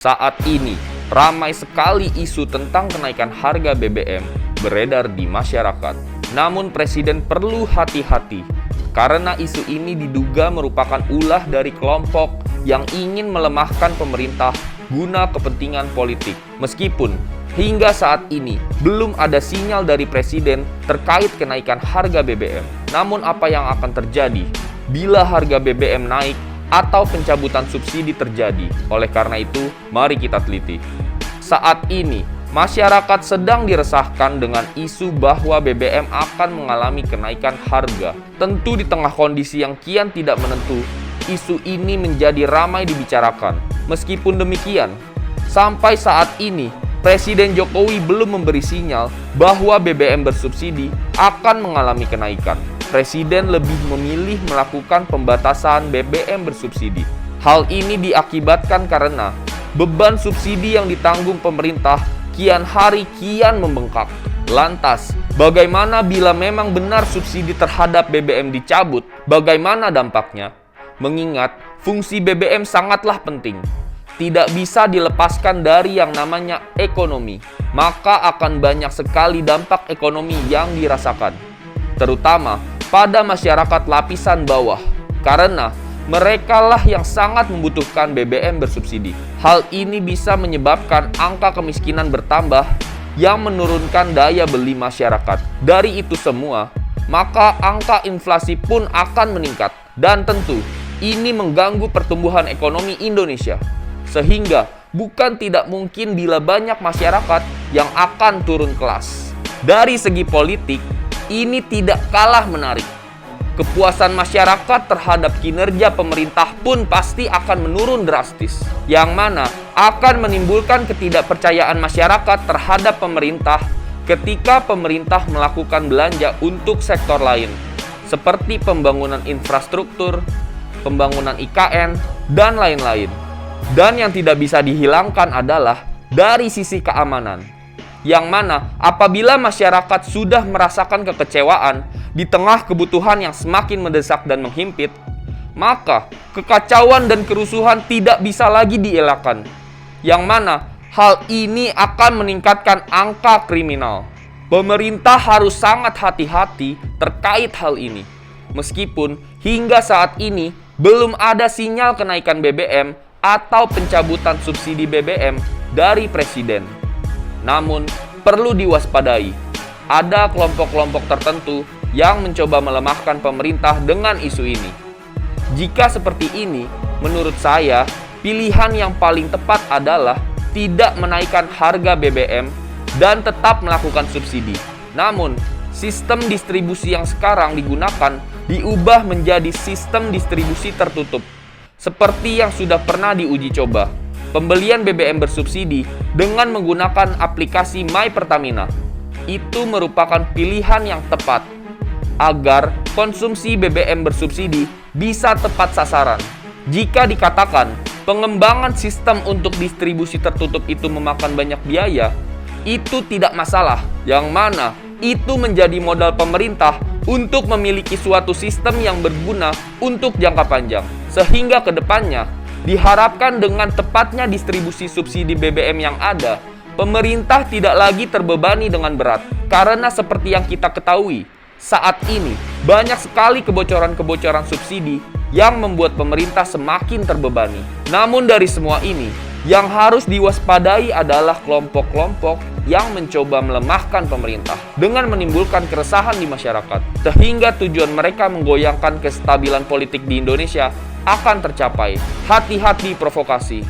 Saat ini, ramai sekali isu tentang kenaikan harga BBM beredar di masyarakat. Namun Presiden perlu hati-hati karena isu ini diduga merupakan ulah dari kelompok yang ingin melemahkan pemerintah guna kepentingan politik. Meskipun hingga saat ini belum ada sinyal dari Presiden terkait kenaikan harga BBM. Namun apa yang akan terjadi bila harga BBM naik atau pencabutan subsidi terjadi? Oleh karena itu, mari kita teliti. Saat ini, masyarakat sedang diresahkan dengan isu bahwa BBM akan mengalami kenaikan harga. Tentu di tengah kondisi yang kian tidak menentu, isu ini menjadi ramai dibicarakan. Meskipun demikian, sampai saat ini, Presiden Jokowi belum memberi sinyal bahwa BBM bersubsidi akan mengalami kenaikan. Presiden lebih memilih melakukan pembatasan BBM bersubsidi. Hal ini diakibatkan karena beban subsidi yang ditanggung pemerintah kian hari kian membengkak. Lantas, bagaimana bila memang benar subsidi terhadap BBM dicabut? Bagaimana dampaknya? Mengingat fungsi BBM sangatlah penting, tidak bisa dilepaskan dari yang namanya ekonomi, maka akan banyak sekali dampak ekonomi yang dirasakan, terutama pada masyarakat lapisan bawah, karena merekalah yang sangat membutuhkan BBM bersubsidi. Hal ini bisa menyebabkan angka kemiskinan bertambah yang menurunkan daya beli masyarakat. Dari itu semua, maka angka inflasi pun akan meningkat. Dan tentu, ini mengganggu pertumbuhan ekonomi Indonesia. Sehingga, bukan tidak mungkin bila banyak masyarakat yang akan turun kelas. Dari segi politik, ini tidak kalah menarik. Kepuasan masyarakat terhadap kinerja pemerintah pun pasti akan menurun drastis, yang mana akan menimbulkan ketidakpercayaan masyarakat terhadap pemerintah ketika pemerintah melakukan belanja untuk sektor lain, seperti pembangunan infrastruktur, pembangunan IKN, dan lain-lain. Dan yang tidak bisa dihilangkan adalah dari sisi keamanan, yang mana apabila masyarakat sudah merasakan kekecewaan di tengah kebutuhan yang semakin mendesak dan menghimpit, maka kekacauan dan kerusuhan tidak bisa lagi dielakkan, yang mana hal ini akan meningkatkan angka kriminal. Pemerintah harus sangat hati-hati terkait hal ini. Meskipun hingga saat ini belum ada sinyal kenaikan BBM atau pencabutan subsidi BBM dari Presiden. Namun, perlu diwaspadai, ada kelompok-kelompok tertentu yang mencoba melemahkan pemerintah dengan isu ini. Jika seperti ini, menurut saya, pilihan yang paling tepat adalah tidak menaikkan harga BBM dan tetap melakukan subsidi. Namun, sistem distribusi yang sekarang digunakan diubah menjadi sistem distribusi tertutup, seperti yang sudah pernah diuji coba. Pembelian BBM bersubsidi dengan menggunakan aplikasi My Pertamina itu merupakan pilihan yang tepat agar konsumsi BBM bersubsidi bisa tepat sasaran. Jika dikatakan pengembangan sistem untuk distribusi tertutup itu memakan banyak biaya, itu tidak masalah, yang mana itu menjadi modal pemerintah untuk memiliki suatu sistem yang berguna untuk jangka panjang, sehingga ke depannya diharapkan dengan tepatnya distribusi subsidi BBM yang ada, pemerintah tidak lagi terbebani dengan berat. Karena seperti yang kita ketahui, saat ini banyak sekali kebocoran-kebocoran subsidi yang membuat pemerintah semakin terbebani. Namun dari semua ini, yang harus diwaspadai adalah kelompok-kelompok yang mencoba melemahkan pemerintah dengan menimbulkan keresahan di masyarakat, sehingga tujuan mereka menggoyangkan kestabilan politik di Indonesia akan tercapai. Hati-hati provokasi.